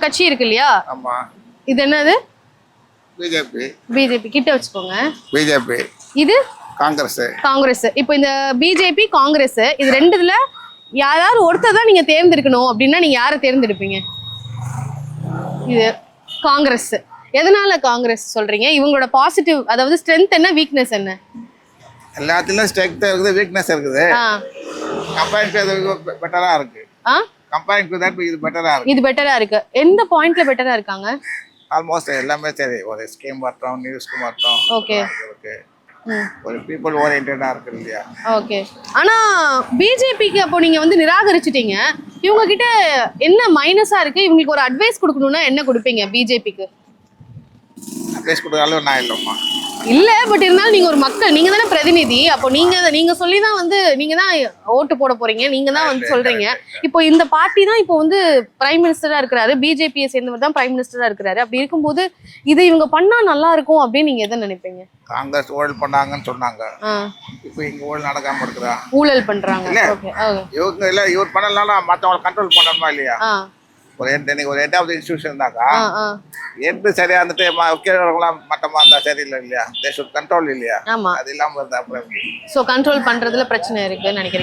கட்சி இருக்கு இல்லையா? ஆமா. இது என்னது? பிஜேபி. பிஜேபி கிட்ட வச்சுக்கோங்க. பிஜேபி. இது காங்கிரஸ். காங்கிரஸ். இப்போ இந்த பிஜேபி காங்கிரஸ் இது ரெண்டுல யாராவது ஒருத்தர் தான் நீங்க தேர்ந்தெடுக்கணும் அப்படின்னா நீங்க யாரை தேர்ந்தெடுப்பீங்க? இது காங்கிரஸ். எதனால காங்கிரஸ் சொல்றீங்க? இவங்களோட பாசிட்டிவ் அதாவது ஸ்ட்ரென்த் என்ன, வீக்னஸ் என்ன? எல்லாத்துலயும் ஸ்ட்ரென்த் இருக்குது, வீக்னஸ் இருக்குது. கம்பேரிங் பெட்டரா இருக்கு. கம்பேரிங் டு தட் இது பெட்டரா இருக்கு. இது பெட்டரா இருக்கு. எந்த பாயிண்ட்ல பெட்டரா இருக்காங்க? ஆல்மோஸ்ட் எல்லாமே சரி. ஒரு ஸ்கீம் மாற்றம், நியூஸ்க்கு மாற்றம். ஓகே. இருக்கு. ஒரு பீப்புள் ஓரியன்டா இருக்கு இல்லையா? ஓகே. ஆனா பிஜேபிக்கு அப்போ நீங்க வந்து நிராகரிச்சிட்டீங்க. இவங்க கிட்ட என்ன மைனஸா இருக்கு? இவங்களுக்கு ஒரு அட்வைஸ் கொடுக்கணும்னா என்ன கொடுப்பீங்க பிஜேபிக்கு? அட்வைஸ் கொடுக்குற அளவு நான் இல்லைம்மா. இல்ல, பட் இருந்தாலும் நீங்க ஒரு மக்கள், நீங்க தானே பிரதிநிதி. அப்போ நீங்க சொல்லி தான் வந்து நீங்க தான் ஓட்டு போட போறீங்க, நீங்க தான் வந்து சொல்றீங்க. இப்போ இந்த பார்ட்டி தான் இப்போ வந்து பிரைம் மினிஸ்டரா இருக்கிறாரு, பிஜேபியை சேர்ந்தவர் தான் பிரைம் மினிஸ்டரா இருக்கிறாரு. அப்படி இருக்கும்போது இது இவங்க பண்ணா நல்லா இருக்கும் அப்படின்னு நீங்க எதை நினைப்பீங்க? காங்கிரஸ் ஊழல் பண்ணாங்கன்னு சொன்னாங்க. இப்போ இங்க ஊழல் நடக்காம இருக்குதா? ஊழல் பண்றாங்க. இவங்க இல்ல, இவர் பண்ணலாம், மற்றவங்களை கண்ட்ரோல் பண்ணணுமா இல்லையா? ஒரு ஹெட் ஆஃப் தி இன்ஸ்டிடியூஷன் இருந்தாக்கா ஹெட் சரியா இருந்துட்டு கீழவங்களாம் மட்டமா இருந்தா சரியில்லை இல்லையா? தே ஷுட் கண்ட்ரோல் இல்லையா? அது இல்லாம இருந்தா அப்புறம் சோ கண்ட்ரோல் பண்றதுல பிரச்சனை இருக்குன்னு நினைக்கிறேன்.